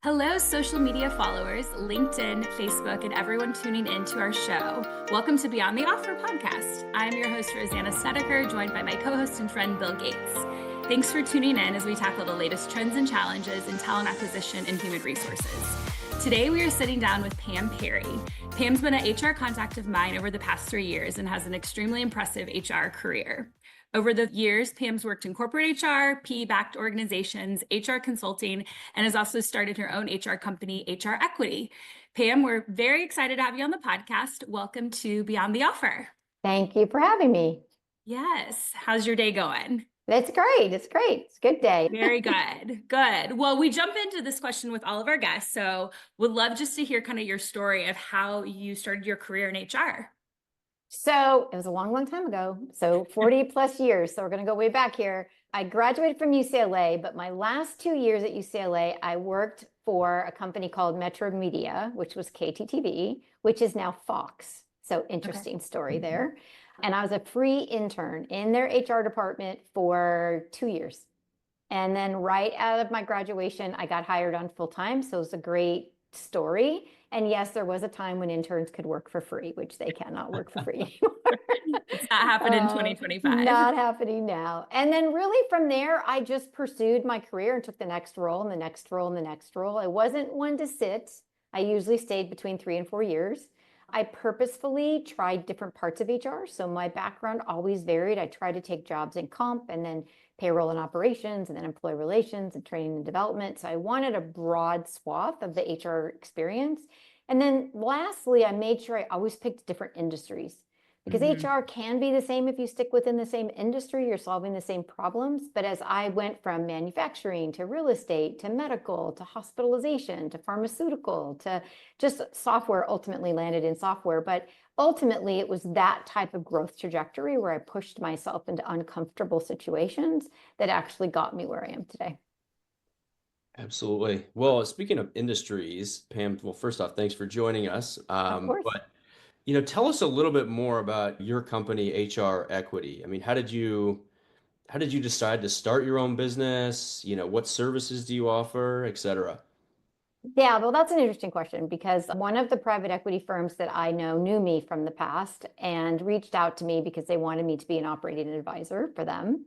Hello, social media followers, LinkedIn, Facebook, and everyone tuning in to our show. Welcome to Beyond the Offer podcast. I'm your host, Rosanna Snedeker, joined by my co-host and friend, Bill Gates. Thanks for tuning in as we tackle the latest trends and challenges in talent acquisition and human resources. Today, we are sitting down with Pam Perry. Pam's been an HR contact of mine over the past 3 years and has an extremely impressive HR career. Over the years, Pam's worked in corporate HR, PE-backed organizations, HR consulting, and has also started her own HR company, HR Equity. Pam, we're very excited to have you on the podcast. Welcome to Beyond the Offer. Thank you for having me. Yes. How's your day going? It's great. It's great. It's a good day. Very good. Good. Well, we jump into this question with all of our guests. So would love just to hear kind of your story of how you started your career in HR. So it was a long, long time ago. So 40 plus years. So we're going to go way back here. I graduated from UCLA, but my last 2 years at UCLA, I worked for a company called Metro Media, which was KTTV, which is now Fox. So interesting story there. And I was a free intern in their HR department for 2 years. And then right out of my graduation, I got hired on full time. So it was a great story. And yes, there was a time when interns could work for free, which they cannot work for free anymore. It's not happening in 2025. Not happening now. And then really from there, I just pursued my career and took the next role and the next role and the next role. I wasn't one to sit. I usually stayed between 3 and 4 years. I purposefully tried different parts of HR. So my background always varied. I tried to take jobs in comp and then payroll and operations and then employee relations and training and development. So I wanted a broad swath of the HR experience. And then lastly, I made sure I always picked different industries because HR can be the same if you stick within the same industry, you're solving the same problems. But as I went from manufacturing to real estate to medical to hospitalization to pharmaceutical to just software, ultimately landed in software. But ultimately, it was that type of growth trajectory where I pushed myself into uncomfortable situations that actually got me where I am today. Absolutely. Well, speaking of industries, Pam, well, first off, thanks for joining us. Of course. But tell us a little bit more about your company, HR Equity. I mean, how did you decide to start your own business? What services do you offer, et cetera? Yeah, well, that's an interesting question because one of the private equity firms that I know knew me from the past and reached out to me because they wanted me to be an operating advisor for them.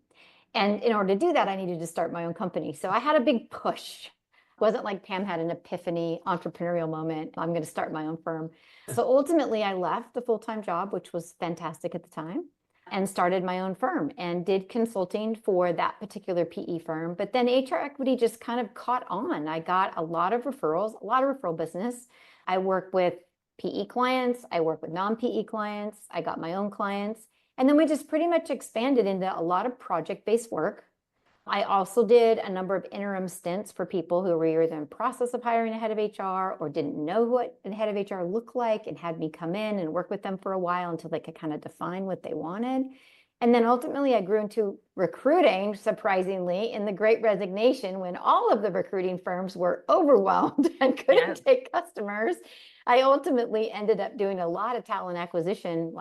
And in order to do that, I needed to start my own company. So I had a big push. It wasn't like Pam had an epiphany entrepreneurial moment. I'm going to start my own firm. So ultimately, I left the full-time job, which was fantastic at the time, and started my own firm and did consulting for that particular PE firm. But then HR Equity just kind of caught on. I got a lot of referrals, a lot of referral business. I work with PE clients. I work with non-PE clients. I got my own clients. And then we just pretty much expanded into a lot of project-based work. I also did a number of interim stints for people who were either in process of hiring a head of HR or didn't know what a head of HR looked like and had me come in and work with them for a while until they could kind of define what they wanted. And then ultimately I grew into recruiting, surprisingly, in the Great Resignation when all of the recruiting firms were overwhelmed and couldn't take customers. I ultimately ended up doing a lot of talent acquisition,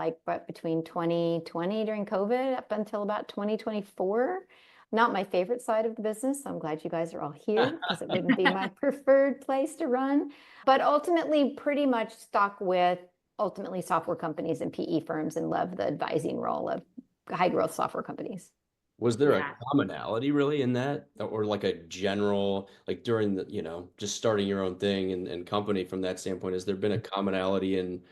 between 2020 during COVID up until about 2024. Not my favorite side of the business. So I'm glad you guys are all here because it wouldn't be my preferred place to run. But ultimately, pretty much stuck with software companies and PE firms and love the advising role of high growth software companies. Was there a commonality really in that, or like a general, like during the, just starting your own thing and company from that standpoint, has there been a commonality in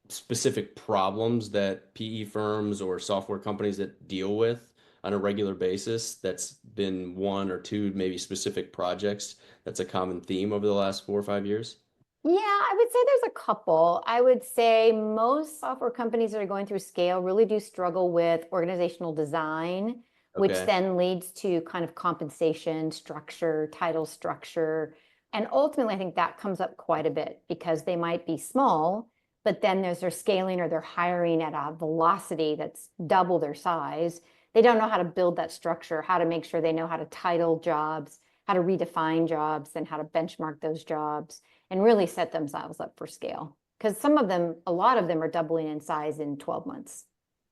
specific problems that PE firms or software companies that deal with on a regular basis? That's been one or two maybe specific projects that's a common theme over the last 4 or 5 years? Yeah, I would say there's a couple. I would say most software companies that are going through scale really do struggle with organizational design, which then leads to kind of compensation structure, title structure. And ultimately, I think that comes up quite a bit because they might be small, but then they're scaling or they're hiring at a velocity that's double their size. They don't know how to build that structure, how to make sure they know how to title jobs, how to redefine jobs, and how to benchmark those jobs and really set themselves up for scale. Because a lot of them are doubling in size in 12 months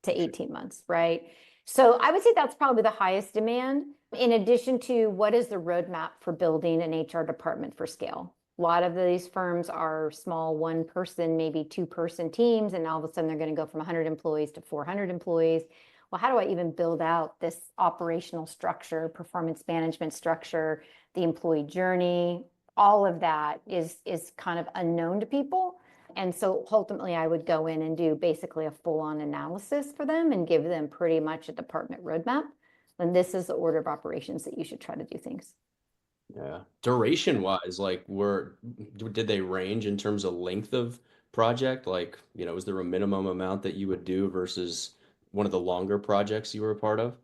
to 18 months, right? So I would say that's probably the highest demand. In addition to what is the roadmap for building an HR department for scale? A lot of these firms are small one person, maybe two person teams, and all of a sudden they're going to go from 100 employees to 400 employees. Well, how do I even build out this operational structure, performance management structure, the employee journey? All of that is kind of unknown to people. And so ultimately, I would go in and do basically a full-on analysis for them and give them pretty much a department roadmap. And this is the order of operations that you should try to do things. Yeah. Duration wise, like did they range in terms of length of project? Like, is there a minimum amount that you would do versus one of the longer projects you were a part of?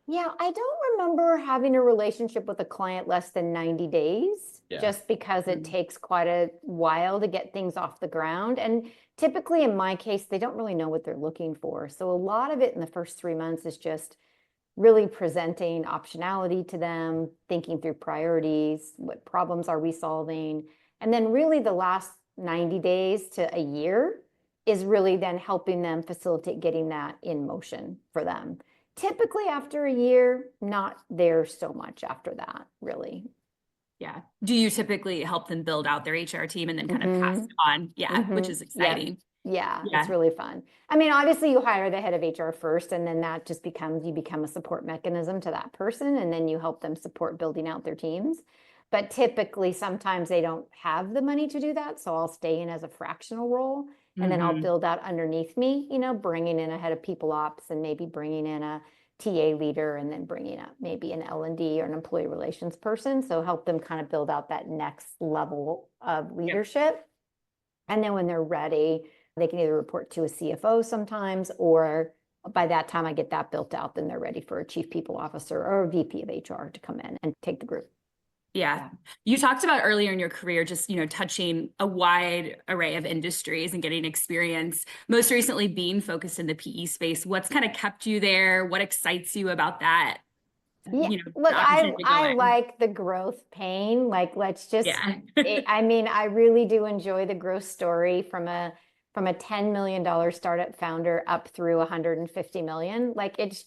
Yeah, I don't remember having a relationship with a client less than 90 days, Yeah. just because it takes quite a while to get things off the ground. And typically in my case, they don't really know what they're looking for. So a lot of it in the first 3 months is just really presenting optionality to them, thinking through priorities, what problems are we solving? And then really the last 90 days to a year is really then helping them facilitate getting that in motion for them. Typically after a year, not there so much after that, really. Yeah. Do you typically help them build out their HR team and then kind of pass it on? Yeah, which is Yep. exciting. Yeah, Yeah. it's really fun. I mean, obviously you hire the head of HR first, and then that just you become a support mechanism to that person, and then you help them support building out their teams. But typically, sometimes they don't have the money to do that, so I'll stay in as a fractional role, and then I'll build out underneath me, bringing in a head of people ops and maybe bringing in a TA leader, and then bringing up maybe an L&D or an employee relations person. So help them kind of build out that next level of leadership. And then when they're ready, they can either report to a CFO sometimes, or by that time I get that built out, then they're ready for a chief people officer or a VP of HR to come in and take the group. Yeah. You talked about earlier in your career, just, touching a wide array of industries and getting experience, most recently being focused in the PE space. What's kind of kept you there? What excites you about that? Yeah, The look, opportunity to go I in. like the growth pain. Like, let's just, Yeah. I mean, I really do enjoy the growth story from a $10 million startup founder up through 150 million. Like, it's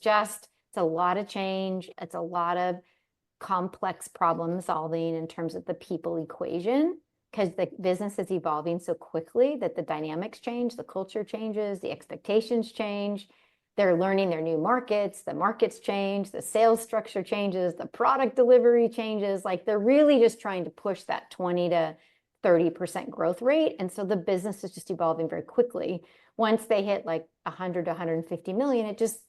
a lot of change. It's a lot of complex problem solving in terms of the people equation, because the business is evolving so quickly that the dynamics change, the culture changes, the expectations change. They're learning their new markets, the markets change, the sales structure changes, the product delivery changes. Like, they're really just trying to push that 20 to 30% growth rate. And so the business is just evolving very quickly. Once they hit like 100 to 150 million, it just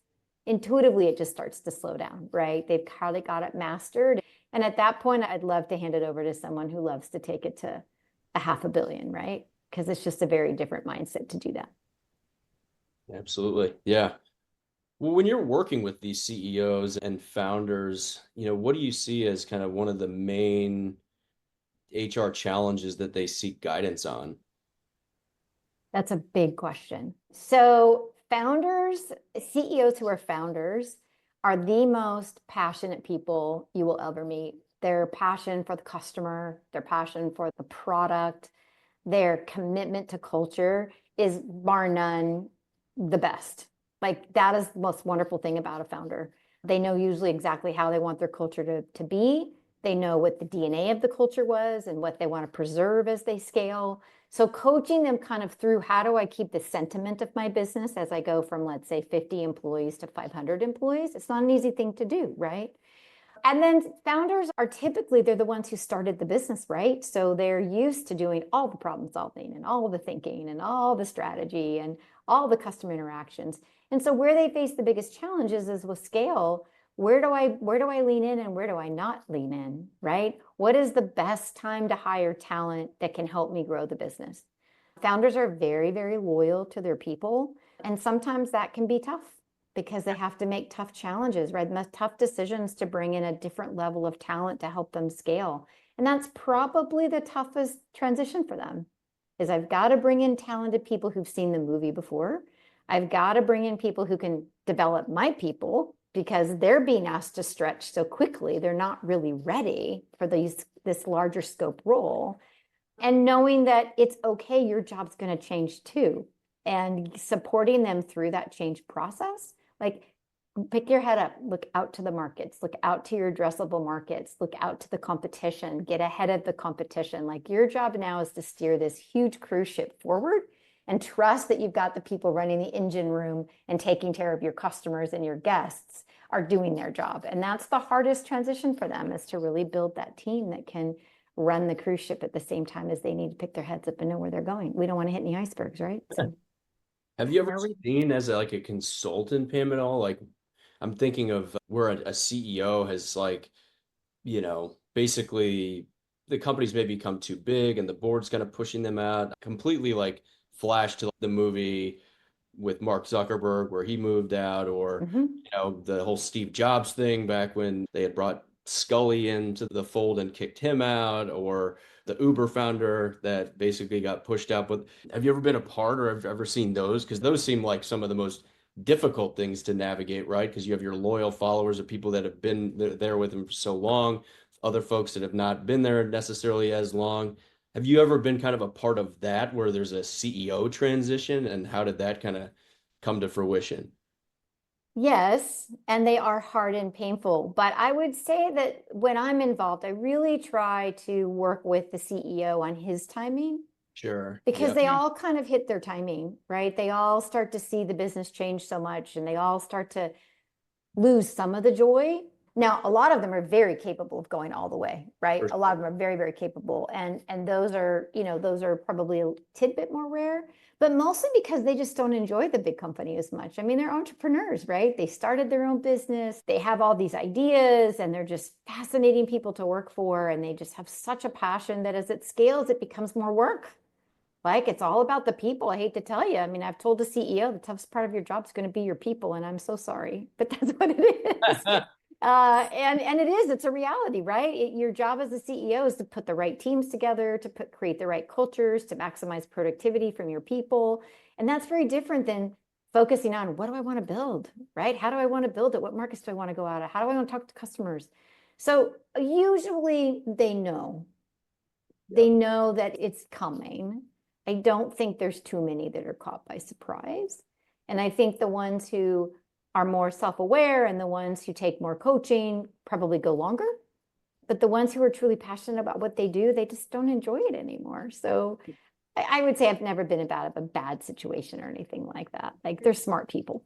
intuitively, it just starts to slow down, right? They've kind of got it mastered. And at that point, I'd love to hand it over to someone who loves to take it to a 500 million, right? Because it's just a very different mindset to do that. Absolutely. Yeah. Well, when you're working with these CEOs and founders, what do you see as kind of one of the main HR challenges that they seek guidance on? That's a big question. So founders, CEOs who are founders are the most passionate people you will ever meet. Their passion for the customer, their passion for the product, their commitment to culture is bar none the best. Like, that is the most wonderful thing about a founder. They know usually exactly how they want their culture to be. They know what the DNA of the culture was and what they want to preserve as they scale. So coaching them kind of through, how do I keep the sentiment of my business as I go from, let's say, 50 employees to 500 employees? It's not an easy thing to do, right? And then founders are typically, they're the ones who started the business, right? So they're used to doing all the problem solving and all the thinking and all the strategy and all the customer interactions. And so where they face the biggest challenges is with scale. Where do I lean in and where do I not lean in, right? What is the best time to hire talent that can help me grow the business? Founders are very, very loyal to their people. And sometimes that can be tough because they have to make tough challenges, right? Tough decisions to bring in a different level of talent to help them scale. And that's probably the toughest transition for them, is I've got to bring in talented people who've seen the movie before. I've got to bring in people who can develop my people, because they're being asked to stretch so quickly. They're not really ready for this larger scope role. And knowing that it's okay, your job's going to change too. And supporting them through that change process. Like, pick your head up, look out to the markets, look out to your addressable markets, look out to the competition, get ahead of the competition. Like your job now is to steer this huge cruise ship forward and trust that you've got the people running the engine room and taking care of your customers and your guests are doing their job. And that's the hardest transition for them, is to really build that team that can run the cruise ship at the same time as they need to pick their heads up and know where they're going. We don't want to hit any icebergs, right? So Have you ever seen as like a consultant, Pam, at all? Like I'm thinking of where a CEO has like, basically the company's maybe become too big and the board's kind of pushing them out. Completely like flash to the movie with Mark Zuckerberg where he moved out, or the whole Steve Jobs thing back when they had brought Scully into the fold and kicked him out, or the Uber founder that basically got pushed out. But have you ever been a part, or have you ever seen those? Because those seem like some of the most difficult things to navigate, right? Because you have your loyal followers of people that have been there with them for so long, other folks that have not been there necessarily as long. Have you ever been kind of a part of that where there's a CEO transition, and how did that kind of come to fruition? yes, and they are hard and painful. But I would say that when I'm involved, I really try to work with the CEO on his timing, Sure. because Yeah. they all kind of hit their timing, right? They all start to see the business change so much, and they all start to lose some of the joy. Now, a lot of them are very capable of going all the way, right? A lot of them are very, very capable. And those are, those are probably a tidbit more rare, but mostly because they just don't enjoy the big company as much. I mean, they're entrepreneurs, right? They started their own business. They have all these ideas and they're just fascinating people to work for. And they just have such a passion that as it scales, it becomes more work. Like it's all about the people. I hate to tell you. I mean, I've told the CEO the toughest part of your job is going to be your people, and I'm so sorry, but that's what it is. And it is. It's a reality, right? Your job as a CEO is to put the right teams together, to create the right cultures, to maximize productivity from your people, and that's very different than focusing on what do I want to build, right? How do I want to build it? What markets do I want to go out of? How do I want to talk to customers? So usually they know. They know that it's coming. I don't think there's too many that are caught by surprise. And I think the ones who are more self-aware and the ones who take more coaching probably go longer. But the ones who are truly passionate about what they do, they just don't enjoy it anymore. So I would say I've never been about a bad situation or anything like that. Like they're smart people.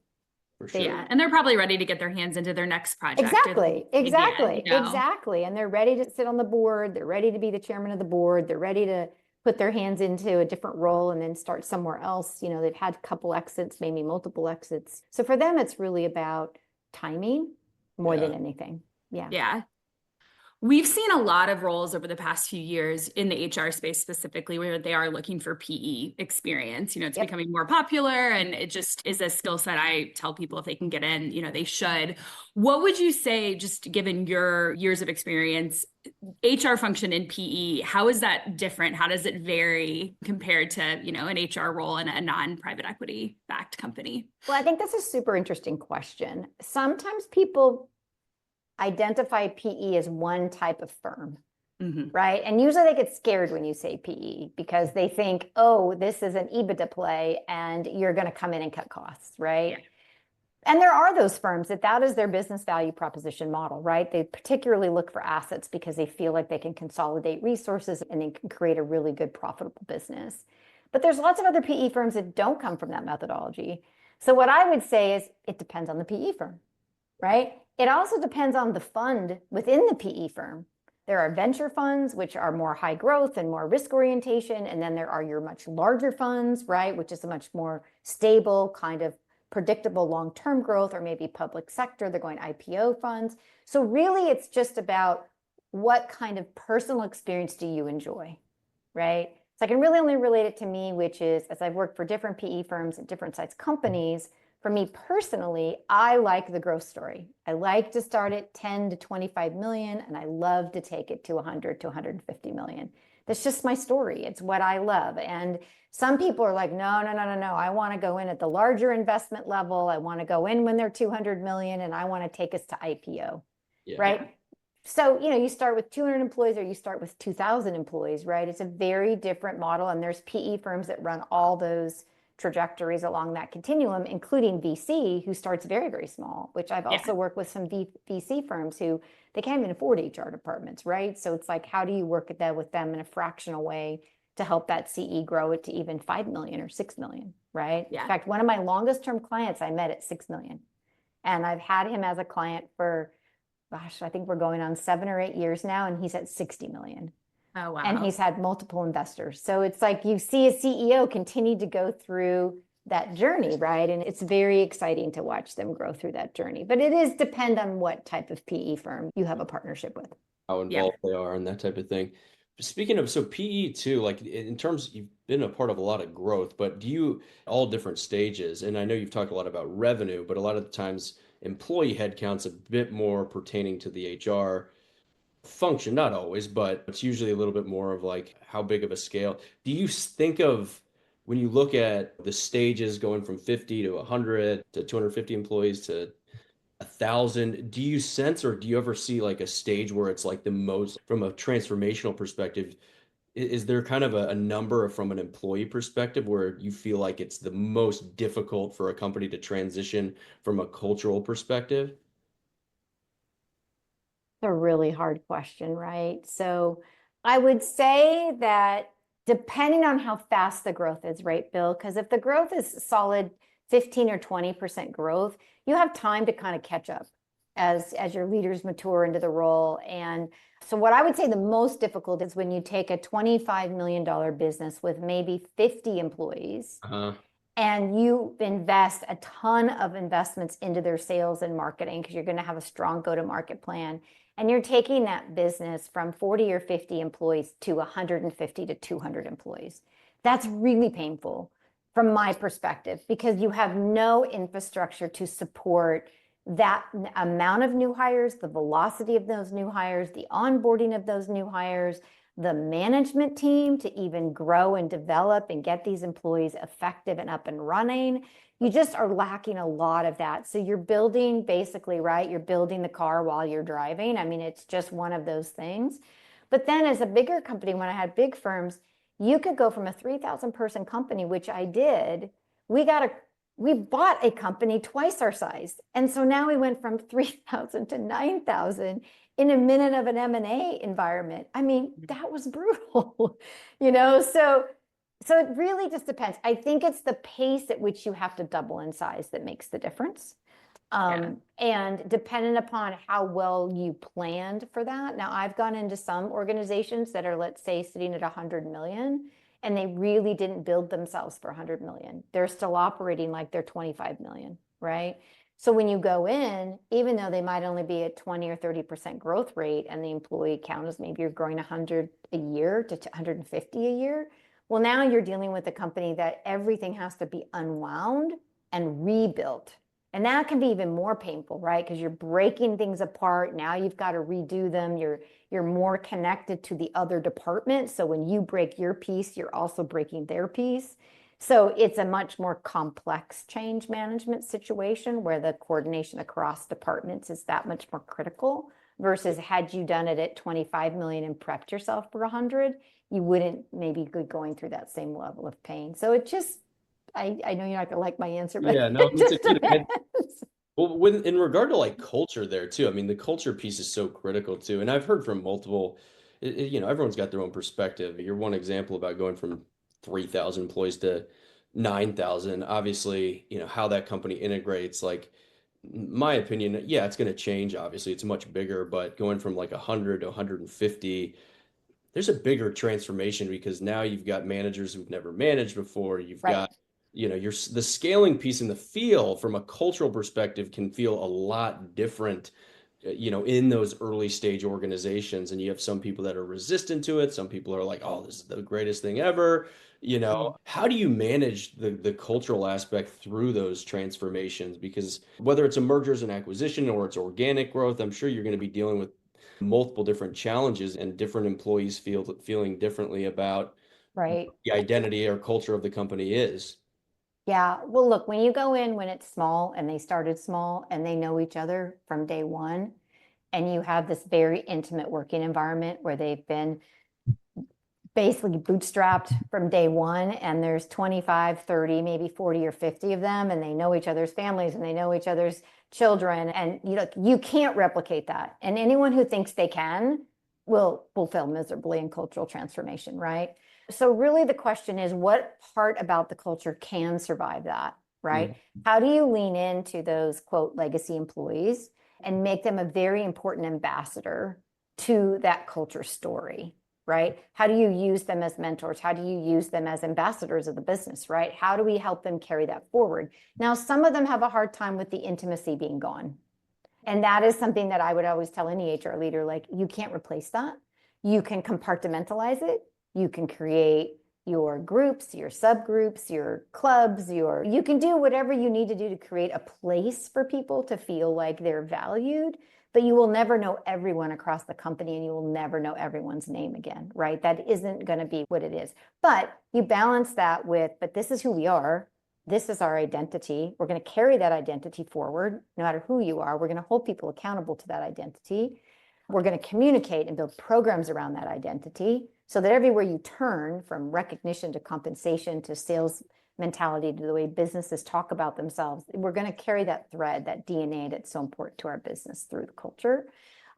For sure. Yeah, and they're probably ready to get their hands into their next project. Exactly. Again. Exactly. And they're ready to sit on the board. They're ready to be the chairman of the board. They're ready to put their hands into a different role and then start somewhere else. They've had a couple exits, maybe multiple exits. So for them, it's really about timing more than anything. Yeah. Yeah. We've seen a lot of roles over the past few years in the HR space specifically where they are looking for PE experience. It's becoming more popular, and it just is a skill set I tell people if they can get in, they should. What would you say, just given your years of experience, HR function in PE, how is that different? How does it vary compared to, an HR role in a non-private equity backed company? Well, I think that's a super interesting question. Sometimes people identify PE as one type of firm, right? And usually they get scared when you say PE because they think, oh, this is an EBITDA play and you're going to come in and cut costs, right? Yeah. And there are those firms that is their business value proposition model, right? They particularly look for assets because they feel like they can consolidate resources and they can create a really good profitable business. But there's lots of other PE firms that don't come from that methodology. So what I would say is it depends on the PE firm, right? It also depends on the fund within the PE firm. There are venture funds, which are more high growth and more risk orientation. And then there are your much larger funds, right? Which is a much more stable, kind of predictable long-term growth, or maybe public sector. They're going IPO funds. So really, it's just about what kind of personal experience do you enjoy, right? So I can really only relate it to me, which is as I've worked for different PE firms and different size companies, for me personally, I like the growth story. I like to start at 10 to 25 million, and I love to take it to 100 to 150 million. That's just my story. It's what I love. And some people are like, no. I want to go in at the larger investment level. I want to go in when they're 200 million, and I want to take us to IPO, right? So, you start with 200 employees or you start with 2,000 employees, right? It's a very different model. And there's PE firms that run all those trajectories along that continuum, including VC, who starts very, very small, which I've also worked with some VC firms who they can't even afford HR departments, right? So it's like, how do you work with them in a fractional way to help that CE grow it to even 5 million or 6 million, right? Yeah. In fact, one of my longest term clients I met at 6 million. And I've had him as a client for, gosh, I think we're going on 7 or 8 years now, and he's at 60 million. Oh, wow. And he's had multiple investors. So it's like you see a CEO continue to go through that journey, right? And it's very exciting to watch them grow through that journey. But it is depend on what type of PE firm you have a partnership with. How involved they are and that type of thing. Speaking of, so PE too, like in terms, you've been a part of a lot of growth, but do you, all different stages, and I know you've talked a lot about revenue, but a lot of the times employee headcount's a bit more pertaining to the HR function, not always, but it's usually a little bit more of like how big of a scale. Do you think of when you look at the stages going from 50 to 100 to 250 employees to 1,000, do you sense or do you ever see like a stage where it's like the most from a transformational perspective? Is there kind of a number from an employee perspective where you feel like it's the most difficult for a company to transition from a cultural perspective? A really hard question, right? So I would say that depending on how fast the growth is, right, Bill? Because if the growth is solid 15 or 20% growth, you have time to kind of catch up as your leaders mature into the role. And so what I would say the most difficult is when you take a $25 million business with maybe 50 employees. And you invest a ton of investments into their sales and marketing because you're going to have a strong go-to-market plan. And you're taking that business from 40 or 50 employees to 150 to 200 employees. That's really painful from my perspective because you have no infrastructure to support that amount of new hires, the velocity of those new hires, the onboarding of those new hires, the management team to even grow and develop and get these employees effective and up and running. You just are lacking a lot of that. So you're building basically, right? You're building the car while you're driving. I mean, it's just one of those things. But then as a bigger company, when I had big firms, you could go from a 3,000 person company, which I did. We bought a company twice our size. And so now we went from 3,000 to 9,000 in a minute of an M&A environment. I mean, that was brutal, so it really just depends. I think it's the pace at which you have to double in size that makes the difference. And dependent upon how well you planned for that. Now, I've gone into some organizations that are, let's say, sitting at 100 million, and they really didn't build themselves for 100 million. They're still operating like they're 25 million, right? So when you go in, even though they might only be at 20 or 30% growth rate and the employee count is maybe you're growing 100 a year to 150 a year, well, now you're dealing with a company that everything has to be unwound and rebuilt. And that can be even more painful, right? Because you're breaking things apart. Now you've got to redo them. You're more connected to the other department. So when you break your piece, you're also breaking their piece. So it's a much more complex change management situation where the coordination across departments is that much more critical versus had you done it at 25 million and prepped yourself for 100, you wouldn't maybe be going through that same level of pain. So it just, I know you're not gonna like my answer, but Yeah, no, it just depends. Well, in regard to like culture there too, I mean, the culture piece is so critical too. And I've heard from multiple, everyone's got their own perspective. You're one example about going from 3,000 employees to 9,000. Obviously, how that company integrates, like my opinion, yeah, it's going to change. Obviously, it's much bigger, but going from like 100 to 150, there's a bigger transformation because now you've got managers who've never managed before. You've Right. got, the scaling piece in the feel from a cultural perspective can feel a lot different, in those early stage organizations. And you have some people that are resistant to it. Some people are like, oh, this is the greatest thing ever. How do you manage the cultural aspect through those transformations? Because whether it's a mergers and acquisition or it's organic growth, I'm sure you're going to be dealing with multiple different challenges and different employees feeling differently about Right. the identity or culture of the company is. Yeah. Well, look, when you go in when it's small and they started small and they know each other from day one, and you have this very intimate working environment where they've been basically bootstrapped from day one, and there's 25, 30, maybe 40 or 50 of them, and they know each other's families and they know each other's children, and you can't replicate that. And anyone who thinks they can will fail miserably in cultural transformation, right? So really the question is, what part about the culture can survive that, right? How do you lean into those, quote, legacy employees and make them a very important ambassador to that culture story, right? How do you use them as mentors? How do you use them as ambassadors of the business, right? How do we help them carry that forward? Now, some of them have a hard time with the intimacy being gone. And that is something that I would always tell any HR leader, like, you can't replace that. You can compartmentalize it. You can create your groups, your subgroups, your clubs, you can do whatever you need to do to create a place for people to feel like they're valued, but you will never know everyone across the company, and you will never know everyone's name again, right? That isn't going to be what it is. But you balance that with, but this is who we are. This is our identity. We're going to carry that identity forward, no matter who you are. We're going to hold people accountable to that identity. We're going to communicate and build programs around that identity so that everywhere you turn, from recognition to compensation to sales mentality to the way businesses talk about themselves, we're going to carry that thread, that DNA that's so important to our business through the culture.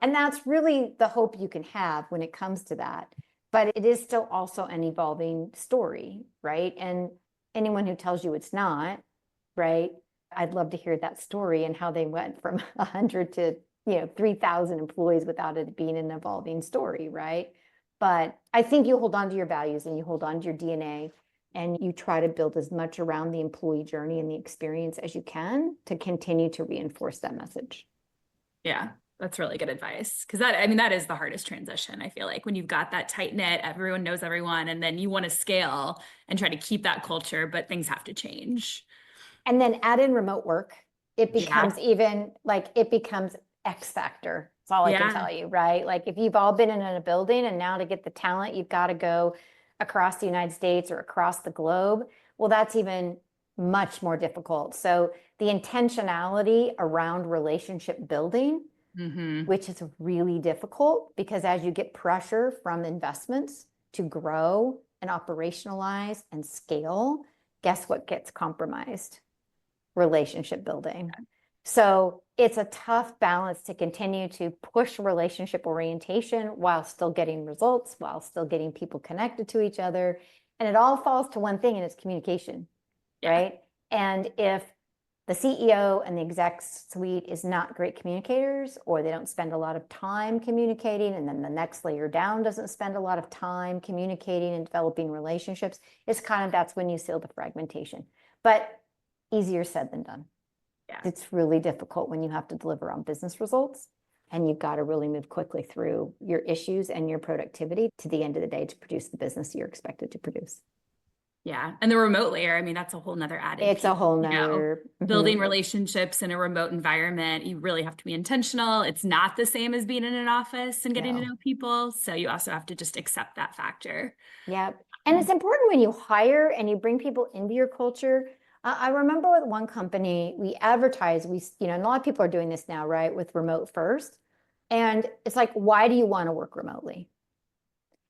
And that's really the hope you can have when it comes to that. But it is still also an evolving story, right? And anyone who tells you it's not, right? I'd love to hear that story and how they went from 100 to 3,000 employees without it being an evolving story, right? But I think you hold on to your values and you hold on to your DNA, and you try to build as much around the employee journey and the experience as you can to continue to reinforce that message. Yeah, that's really good advice. Because that is the hardest transition. I feel like when you've got that tight knit, everyone knows everyone, and then you want to scale and try to keep that culture, but things have to change. And then add in remote work. It becomes it becomes X factor. That's all I can tell you, right? Like, if you've all been in a building and now to get the talent, you've got to go across the United States or across the globe. Well, that's even much more difficult. So the intentionality around relationship building, which is really difficult, because as you get pressure from investments to grow and operationalize and scale, guess what gets compromised? Relationship building. So it's a tough balance to continue to push relationship orientation while still getting results, while still getting people connected to each other. And it all falls to one thing, and it's communication, right? And if the CEO and the exec suite is not great communicators, or they don't spend a lot of time communicating, and then the next layer down doesn't spend a lot of time communicating and developing relationships, that's when you see the fragmentation. But easier said than done. Yeah. It's really difficult when you have to deliver on business results, and you've got to really move quickly through your issues and your productivity to the end of the day to produce the business you're expected to produce. Yeah. And the remote layer, that's a whole nother added piece. It's a whole nother building relationships in a remote environment. You really have to be intentional. It's not the same as being in an office and getting to know people. So you also have to just accept that factor. Yep. And it's important when you hire and you bring people into your culture. I remember with one company, we advertised, and a lot of people are doing this now, right? With remote first. And it's like, why do you want to work remotely?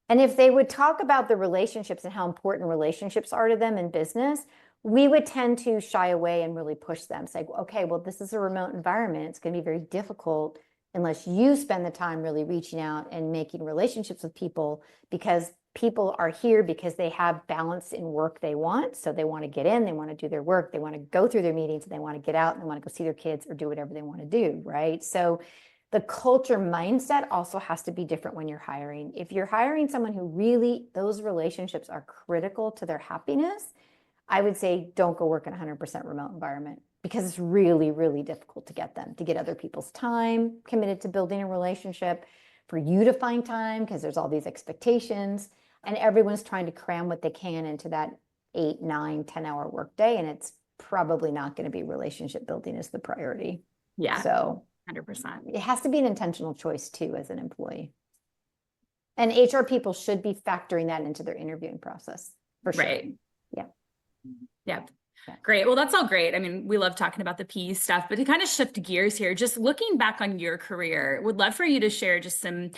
And if they would talk about the relationships and how important relationships are to them in business, we would tend to shy away and really push them. Say, okay, well, this is a remote environment. It's going to be very difficult unless you spend the time really reaching out and making relationships with people, because people are here because they have balance in work they want. So they want to get in, they want to do their work, they want to go through their meetings, and they want to get out and they want to go see their kids or do whatever they want to do, right? So the culture mindset also has to be different when you're hiring. If you're hiring someone who really, those relationships are critical to their happiness, I would say don't go work in a 100% remote environment, because it's really, really difficult to get them, to get other people's time committed to building a relationship, for you to find time, because there's all these expectations, and everyone's trying to cram what they can into that 8, 9, 10-hour workday, and it's probably not going to be relationship building as the priority. Yeah. So 100%. It has to be an intentional choice too, as an employee. And HR people should be factoring that into their interviewing process, for sure. Right. Yeah. Yep. Great. Well, that's all great. I mean, we love talking about the PE stuff, but to kind of shift gears here, just looking back on your career, would love for you to share just some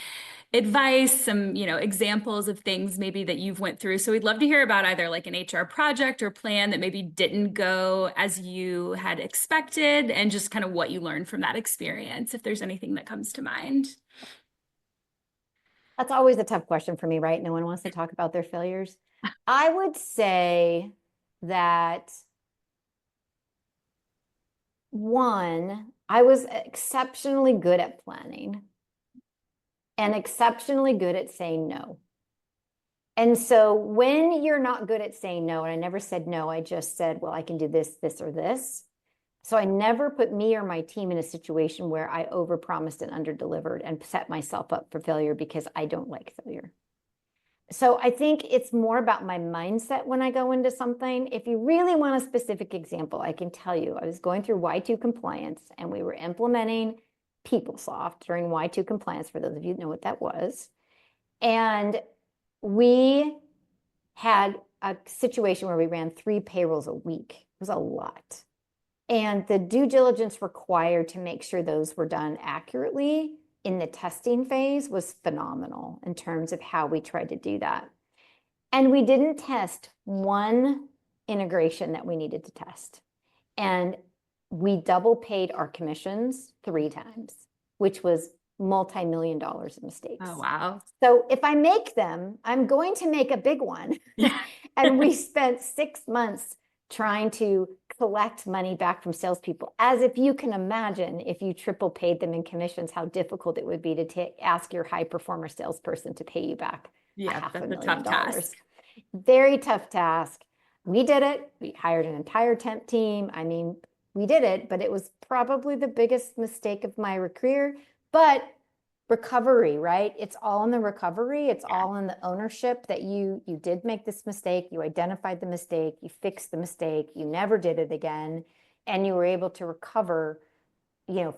advice, some, examples of things maybe that you've went through. So we'd love to hear about either like an HR project or plan that maybe didn't go as you had expected, and just kind of what you learned from that experience, if there's anything that comes to mind. That's always a tough question for me, right? No one wants to talk about their failures. I would say that one, I was exceptionally good at planning and exceptionally good at saying no. And so when you're not good at saying no, and I never said no, I just said, well, I can do this, this, or this. So I never put me or my team in a situation where I overpromised and underdelivered and set myself up for failure, because I don't like failure. So I think it's more about my mindset when I go into something. If you really want a specific example, I can tell you, I was going through Y2 compliance and we were implementing PeopleSoft during Y2 compliance, for those of you who know what that was. And we had a situation where we ran 3 payrolls a week. It was a lot. And the due diligence required to make sure those were done accurately in the testing phase was phenomenal in terms of how we tried to do that. And we didn't test one integration that we needed to test. And we double paid our commissions 3 times, which was multi-million dollars of mistakes. Oh, wow. So if I make them, I'm going to make a big one. Yeah. And we spent 6 months trying to collect money back from salespeople, as if you can imagine, if you triple paid them in commissions, how difficult it would be to ask your high performer salesperson to pay you back Yeah, that's a tough task. Very tough task. We did it. We hired an entire temp team. I mean, we did it, but it was probably the biggest mistake of my career. But recovery, right? It's all in the recovery. It's all in the ownership that you did make this mistake. You identified the mistake. You fixed the mistake. You never did it again. And you were able to recover,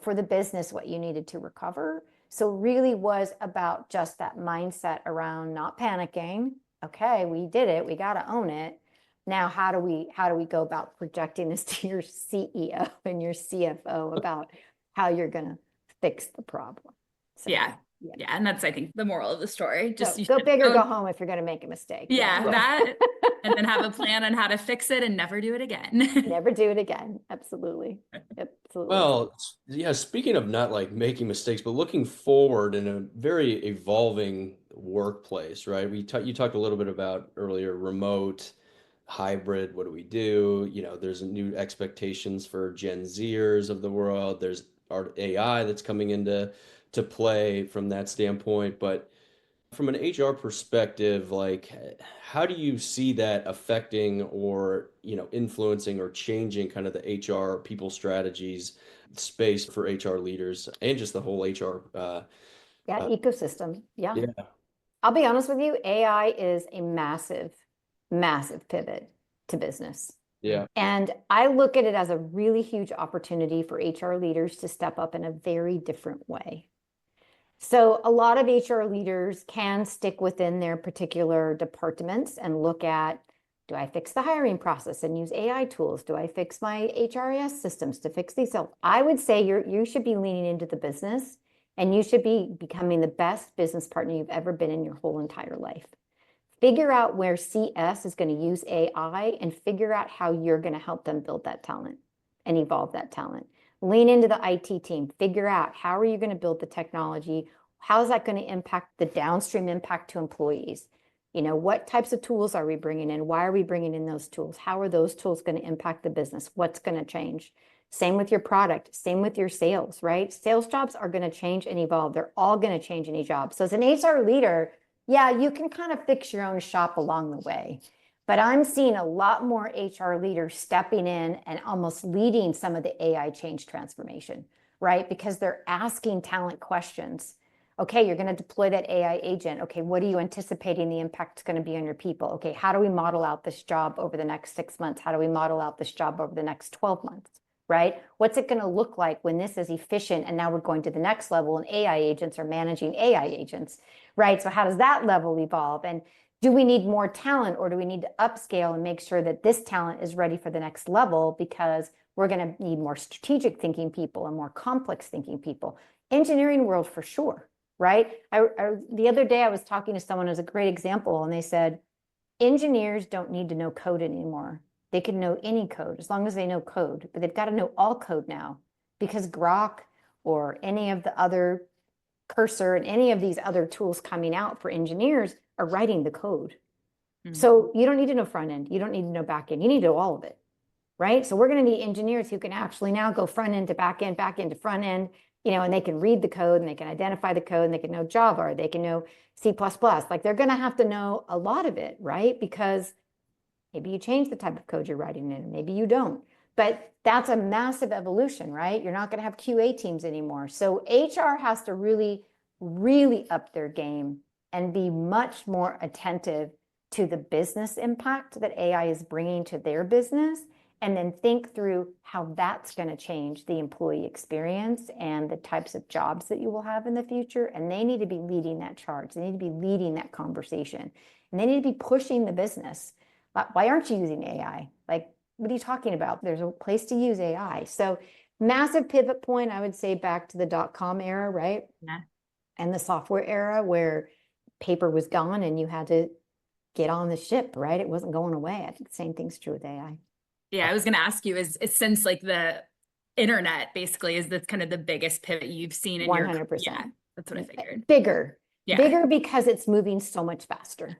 for the business, what you needed to recover. So really was about just that mindset around not panicking. Okay, we did it. We got to own it. Now, how do we go about projecting this to your CEO and your CFO about how you're going to fix the problem? So, yeah. And that's, I think, the moral of the story. Just go big or go home if you're going to make a mistake. Yeah, that, and then have a plan on how to fix it and never do it again. Never do it again. Absolutely. Absolutely. Well, yeah, speaking of not like making mistakes, but looking forward in a very evolving workplace, right? You talked a little bit about earlier, remote, hybrid, what do we do? There's new expectations for Gen Zers of the world. There's our AI that's coming into play from that standpoint. But from an HR perspective, like, how do you see that affecting or, influencing or changing kind of the HR people strategies space for HR leaders and just the whole HR ecosystem. Yeah. Yeah. I'll be honest with you, AI is a massive, massive pivot to business. Yeah. And I look at it as a really huge opportunity for HR leaders to step up in a very different way. So a lot of HR leaders can stick within their particular departments and look at, do I fix the hiring process and use AI tools? Do I fix my HRIS systems to fix these? So I would say you should be leaning into the business, and you should be becoming the best business partner you've ever been in your whole entire life. Figure out where CS is going to use AI and figure out how you're going to help them build that talent and evolve that talent. Lean into the IT team. Figure out, how are you going to build the technology? How is that going to impact the downstream impact to employees? What types of tools are we bringing in? Why are we bringing in those tools? How are those tools going to impact the business? What's going to change? Same with your product. Same with your sales, right? Sales jobs are going to change and evolve. They're all going to change any job. So as an HR leader, yeah, you can kind of fix your own shop along the way. But I'm seeing a lot more HR leaders stepping in and almost leading some of the AI change transformation, right? Because they're asking talent questions. Okay, you're going to deploy that AI agent. Okay, what are you anticipating the impact is going to be on your people? Okay, how do we model out this job over the next 6 months? How do we model out this job over the next 12 months, right? What's it going to look like when this is efficient and now we're going to the next level and AI agents are managing AI agents, right? So how does that level evolve? And do we need more talent, or do we need to upscale and make sure that this talent is ready for the next level, because we're going to need more strategic thinking people and more complex thinking people. Engineering world for sure, right? The other day I was talking to someone as a great example, and they said, engineers don't need to know code anymore. They can know any code as long as they know code, but they've got to know all code now, because Grok or any of the other Cursor and any of these other tools coming out for engineers are writing the code. Mm-hmm. So you don't need to know front end. You don't need to know back end. You need to know all of it, right? So we're going to need engineers who can actually now go front end to back end to front end, and they can read the code and they can identify the code and they can know Java, or they can know C++. Like, they're going to have to know a lot of it, right? Because maybe you change the type of code you're writing in, maybe you don't. But that's a massive evolution, right? You're not going to have QA teams anymore. So HR has to really, really up their game and be much more attentive to the business impact that AI is bringing to their business, and then think through how that's going to change the employee experience and the types of jobs that you will have in the future. And they need to be leading that charge. They need to be leading that conversation. And they need to be pushing the business. Why aren't you using AI? Like, what are you talking about? There's a place to use AI. So massive pivot point, I would say, back to the .com era, right? Yeah. And the software era, where paper was gone and you had to get on the ship, right? It wasn't going away. I think the same thing's true with AI. Yeah, I was going to ask you, is since like the internet basically is this kind of the biggest pivot you've seen in 100%. Yeah, that's what I figured. Bigger. Yeah. Bigger because it's moving so much faster.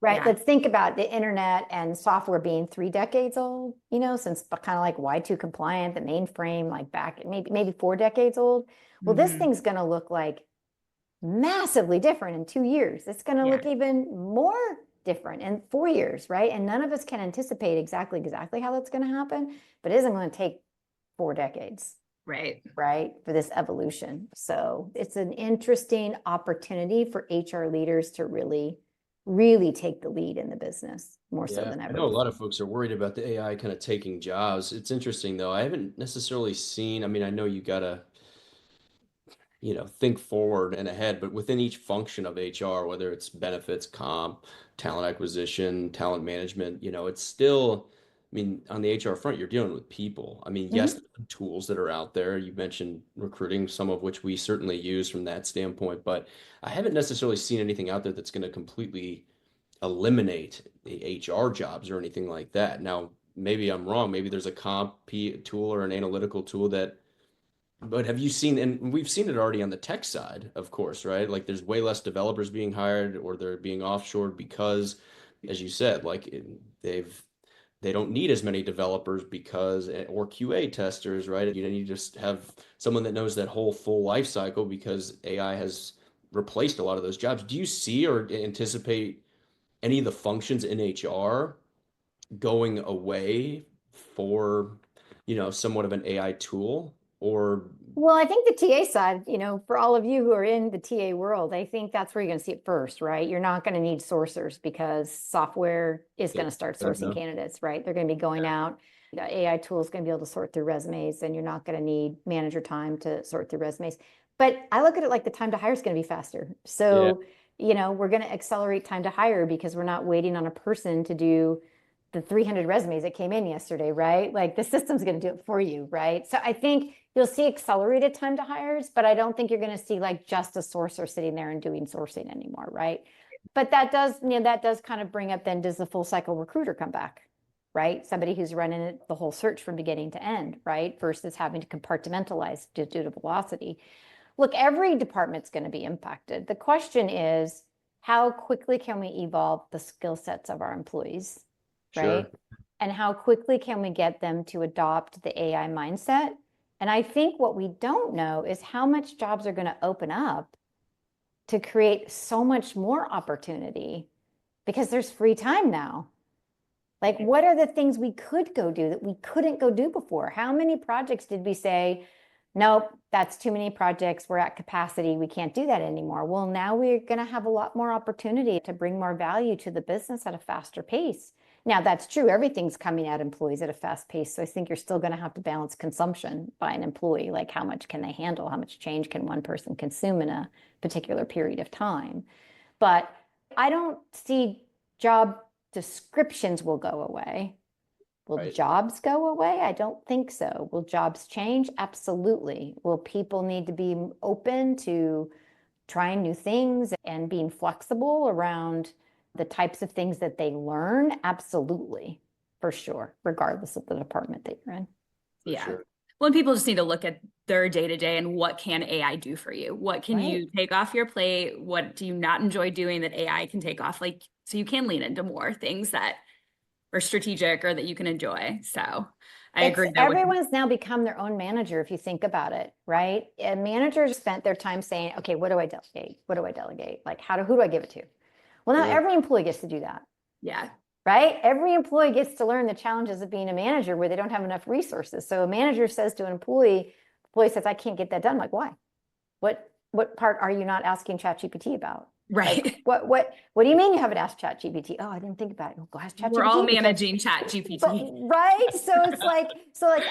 Right. Yeah. Let's think about the internet and software being 3 decades old, since kind of like Y2 compliant, the mainframe, like back maybe 4 decades old. Well, this thing's going to look like massively different in 2 years. It's going to look even more different in 4 years, right? And none of us can anticipate exactly how that's going to happen, but it isn't going to take 4 decades. Right, for this evolution. So it's an interesting opportunity for HR leaders to really, really take the lead in the business more so than ever. I know a lot of folks are worried about the AI kind of taking jobs. It's interesting though. I haven't necessarily seen, I know you gotta, think forward and ahead, but within each function of HR, whether it's benefits, comp, talent acquisition, talent management, it's still, on the HR front, you're dealing with people. Yes, the tools that are out there, you mentioned recruiting, some of which we certainly use from that standpoint, but I haven't necessarily seen anything out there that's going to completely eliminate the HR jobs or anything like that. Now, maybe I'm wrong. Maybe there's a comp tool or an analytical tool but have you seen, and we've seen it already on the tech side, of course, right? Like, there's way less developers being hired, or they're being offshored because, as you said, like they don't need as many developers or QA testers, right? You just have someone that knows that whole full life cycle because AI has replaced a lot of those jobs. Do you see or anticipate any of the functions in HR going away for, somewhat of an AI tool? Well, I think the TA side, for all of you who are in the TA world, I think that's where you're going to see it first, right? You're not going to need sourcers because software is going to start sourcing candidates, right? They're going to be going out. The AI tool is going to be able to sort through resumes, and you're not going to need manager time to sort through resumes. But I look at it like the time to hire is going to be faster. So, we're going to accelerate time to hire because we're not waiting on a person to do the 300 resumes that came in yesterday, right? Like, the system's going to do it for you, right? So I think you'll see accelerated time to hires, but I don't think you're going to see like just a sourcer sitting there and doing sourcing anymore, right? But that does kind of bring up, then, does the full cycle recruiter come back, right? Somebody who's running it, the whole search from beginning to end, right? Versus having to compartmentalize due to velocity. Look, every department's going to be impacted. The question is, how quickly can we evolve the skill sets of our employees? Right? Sure. And how quickly can we get them to adopt the AI mindset? And I think what we don't know is how much jobs are going to open up to create so much more opportunity, because there's free time now. Like, what are the things we could go do that we couldn't go do before? How many projects did we say, nope, that's too many projects, we're at capacity, we can't do that anymore? Well, now we're going to have a lot more opportunity to bring more value to the business at a faster pace. Now, that's true. Everything's coming at employees at a fast pace. So I think you're still going to have to balance consumption by an employee. Like, how much can they handle? How much change can one person consume in a particular period of time? But I don't see job descriptions will go away. Will Right. jobs go away? I don't think so. Will jobs change? Absolutely. Will people need to be open to trying new things and being flexible around the types of things that they learn? Absolutely, for sure, regardless of the department that you're in. For Yeah. sure. Well, and people just need to look at their day-to-day and what can AI do for you? What can Right. you take off your plate? What do you not enjoy doing that AI can take off? Like, so you can lean into more things that are strategic or that you can enjoy. So I agree that Everyone's now become their own manager, if you think about it, right? And managers spent their time saying, okay, what do I delegate? What do I delegate? Like, who do I give it to? Well, now Yeah. every employee gets to do that, yeah, right? Every employee gets to learn the challenges of being a manager where they don't have enough resources. So a manager says to an employee says, I can't get that done. I'm like, why? What part are you not asking ChatGPT about? right. Like, what do you mean you haven't asked ChatGPT? Oh, I didn't think about it. Well, go ask ChatGPT. We're all because- managing ChatGPT. But, right? So it's like,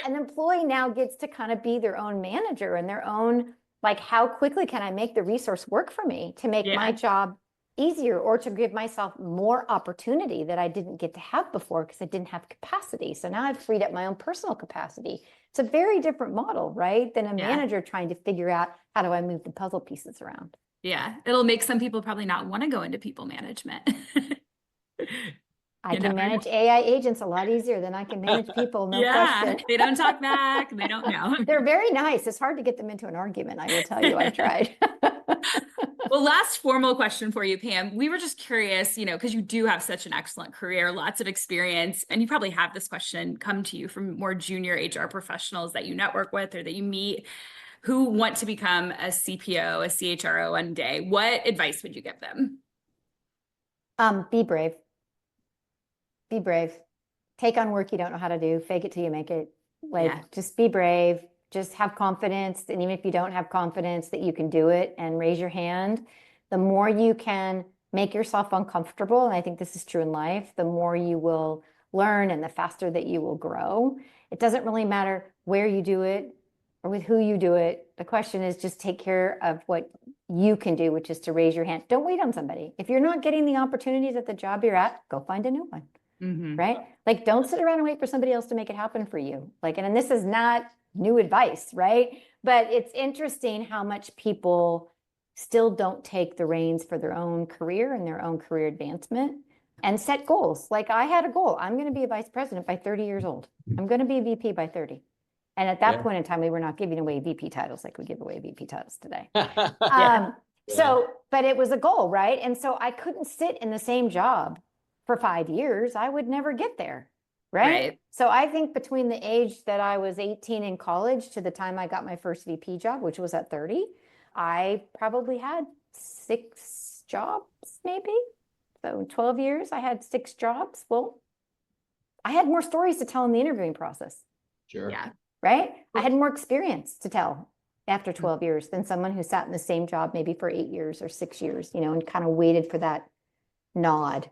an employee now gets to kind of be their own manager and their own, like, how quickly can I make the resource work for me to make my Yeah. job easier or to give myself more opportunity that I didn't get to have before because I didn't have capacity. So now I've freed up my own personal capacity. It's a very different model, right? Than a Yeah. manager trying to figure out how do I move the puzzle pieces around. Yeah. It'll make some people probably not want to go into people management. I You can never know. manage AI agents a lot easier than I can manage people, no Yeah, question. they don't talk back. They don't know. They're very nice. It's hard to get them into an argument, I will tell you. I've tried. Well, last formal question for you, Pam. We were just curious, because you do have such an excellent career, lots of experience, and you probably have this question come to you from more junior HR professionals that you network with or that you meet who want to become a CPO, a CHRO one day. What advice would you give them? Be brave. Be brave. Take on work you don't know how to do. Fake it till you make it. Just be brave. Just have confidence. And even if you don't have confidence that you can do it and raise your hand, the more you can make yourself uncomfortable, and I think this is true in life, the more you will learn and the faster that you will grow. It doesn't really matter where you do it or with who you do it. The question is just take care of what you can do, which is to raise your hand. Don't wait on somebody. If you're not getting the opportunities at the job you're at, go find a new one. Mm-hmm. Right? Like, don't sit around and wait for somebody else to make it happen for you. Like, and this is not new advice, right? But it's interesting how much people still don't take the reins for their own career and their own career advancement and set goals. Like, I had a goal. I'm going to be a vice president by 30 years old. I'm going to be a VP by 30. And at that point in time, we were not giving away VP titles like we give away VP titles today. So, but it was a goal, right? And so I couldn't sit in the same job for 5 years. I would never get there, right? So I think between the age that I was 18 in college to the time I got my first VP job, which was at 30, I probably had 6 jobs, maybe. So in 12 years, I had 6 jobs. Well, I had more stories to tell in the interviewing process. Sure. Yeah. Right? I had more experience to tell after 12 years than someone who sat in the same job maybe for 8 years or 6 years, and kind of waited for that nod.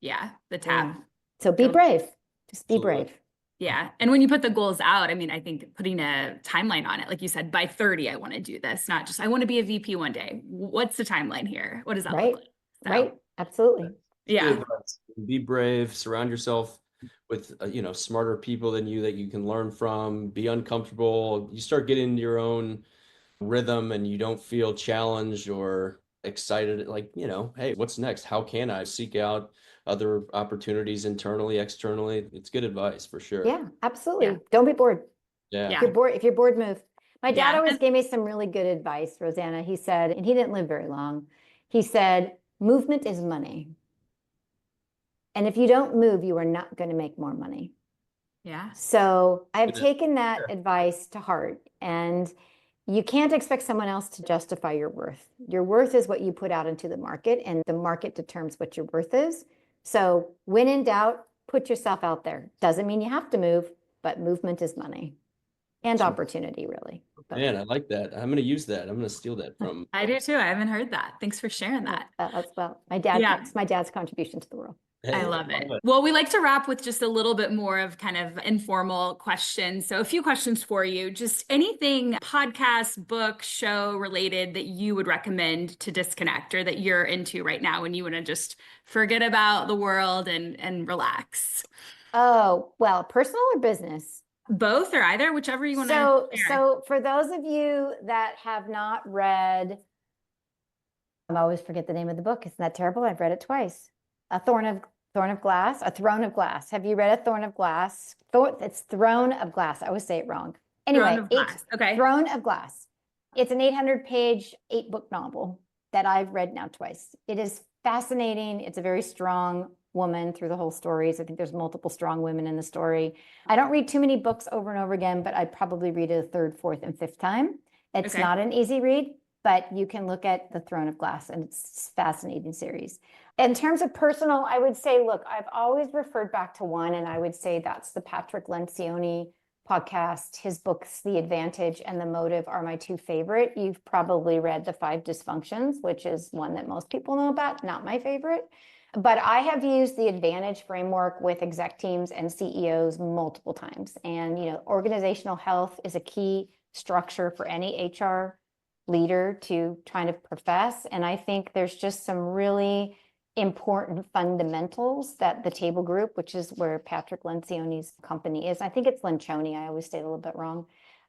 Yeah, the tap. Yeah. So be brave. Just be Absolutely. brave. Yeah. And when you put the goals out, I mean, I think putting a timeline on it, like you said, by 30, I want to do this, not just I want to be a VP one day. What's the timeline here? What does that look like? So, Right. Absolutely. Yeah. Be brave, surround yourself with, smarter people than you that you can learn from, be uncomfortable. You start getting your own rhythm and you don't feel challenged or excited, like, hey, what's next? How can I seek out other opportunities internally, externally? It's good advice for sure. Yeah, absolutely. Yeah. Don't be bored. Yeah. If you're bored, move. My dad Yeah. always gave me some really good advice, Rosanna. He said, and he didn't live very long. He said, movement is money. And if you don't move, you are not going to make more money. Yeah. So I've taken that advice to heart, and you can't expect someone else to justify your worth. Your worth is what you put out into the market, and the market determines what your worth is. So when in doubt, put yourself out there. Doesn't mean you have to move, but movement is money and opportunity, really. Man, I like that. I'm going to use that. I'm going to steal that from. I do too. I haven't heard that. Thanks for sharing that. Well, my dad, it's my dad's contribution to the world. I Hey, love it. Well, we like to wrap with just a little bit more of kind of informal questions. So, a few questions for you. Just anything podcast, book, show related that you would recommend to disconnect or that you're into right now when you want to just forget about the world and relax. Oh, well, personal or business? Both or either, whichever you want to share. So for those of you that have not read, I always forget the name of the book. Isn't that terrible? I've read it twice. A Throne of Glass. Have you read A Thorn of Glass? It's Throne of Glass. I always say it wrong. Throne Anyway, of Glass. Okay. Throne of Glass. It's an 800-page, 8-book novel that I've read now twice. It is fascinating. It's a very strong woman through the whole stories. I think there's multiple strong women in the story. I don't read too many books over and over again, but I probably read it a third, fourth, and fifth time. It's not an easy read, but you can look at The Throne of Glass, and it's a fascinating series. In terms of personal, I would say, look, I've always referred back to one, and I would say that's the Patrick Lencioni podcast. His books, The Advantage and The Motive, are my two favorite. You've probably read The Five Dysfunctions, which is one that most people know about, not my favorite. But I have used the Advantage framework with exec teams and CEOs multiple times. And, organizational health is a key structure for any HR leader to try to profess. And I think there's just some really important fundamentals that the Table Group, which is where Patrick Lencioni's company is. I think it's Lencioni. I always say it a little bit wrong.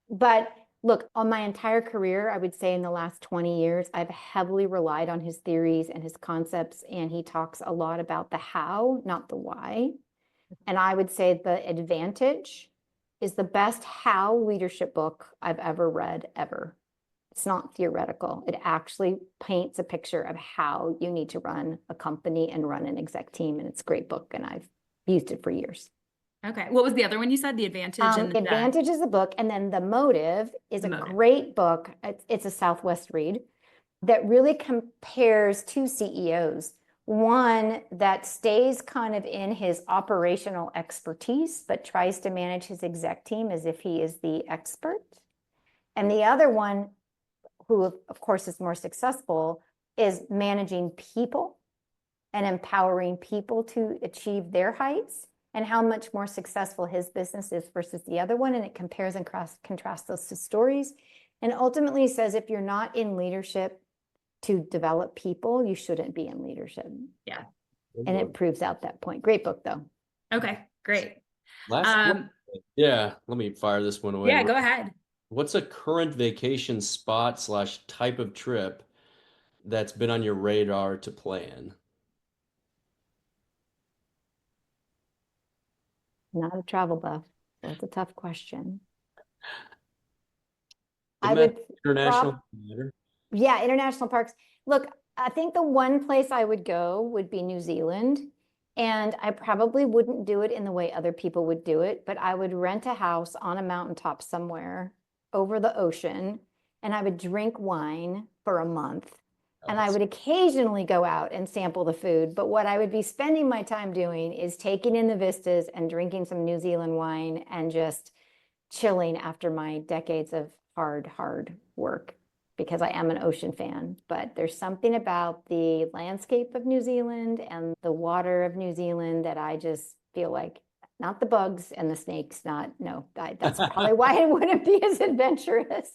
But look, on my entire career, I would say in the last 20 years, I've heavily relied on his theories and his concepts, and he talks a lot about the how, not the why. And I would say The Advantage is the best how leadership book I've ever read, ever. It's not theoretical. It actually paints a picture of how you need to run a company and run an exec team, and it's a great book, and I've used it for years. Okay. What was the other one you said? The Advantage and The Advantage is the book, and then The Motive is a great book. It's a Southwest read that really compares two CEOs. One that stays kind of in his operational expertise, but tries to manage his exec team as if he is the expert. And the other one, who of course is more successful, is managing people and empowering people to achieve their heights, and how much more successful his business is versus the other one. And it compares and contrasts those two stories. And ultimately says, if you're not in leadership to develop people, you shouldn't be in leadership. Yeah. And it proves out that point. Great book, though. Okay, great. Yeah, let me fire this one away. Yeah, go ahead. What's a current vacation spot / type of trip that's been on your radar to plan? Not a travel buff. That's a tough question. International. Yeah, international parks. Look, I think the one place I would go would be New Zealand. And I probably wouldn't do it in the way other people would do it, but I would rent a house on a mountaintop somewhere over the ocean, and I would drink wine for a month. And I would occasionally go out and sample the food. But what I would be spending my time doing is taking in the vistas and drinking some New Zealand wine and just chilling after my decades of hard work, because I am an ocean fan. But there's something about the landscape of New Zealand and the water of New Zealand that I just feel like, not the bugs and the snakes, that's probably why I wouldn't be as adventurous.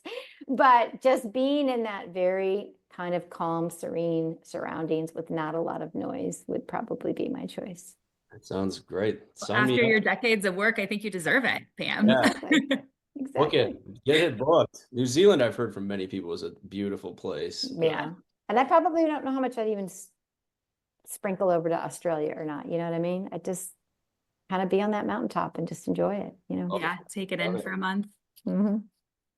But just being in that very kind of calm, serene surroundings with not a lot of noise would probably be my choice. That sounds great. After your decades of work, I think you deserve it, Pam. Yeah. Exactly. Book it. Get it booked. New Zealand, I've heard from many people, is a beautiful place. Yeah. And I probably don't know how much I'd even sprinkle over to Australia or not. You know what I mean? I just kind of be on that mountaintop and just enjoy it, Yeah, take it in for a month. Mm-hmm.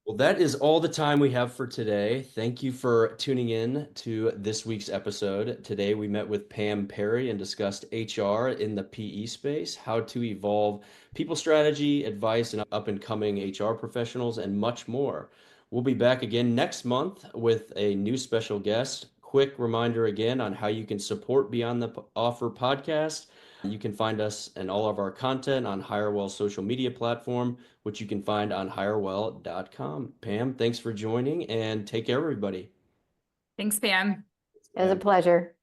Well, that is all the time we have for today. Thank you for tuning in to this week's episode. Today, we met with Pam Perry and discussed HR in the PE space, how to evolve people strategy, advice, and up-and-coming HR professionals, and much more. We'll be back again next month with a new special guest. Quick reminder again on how you can support Beyond the Offer podcast. You can find us and all of our content on HireWell's social media platform, which you can find on hirewell.com. Pam, thanks for joining, and take care, everybody. Thanks, Pam. It was a pleasure.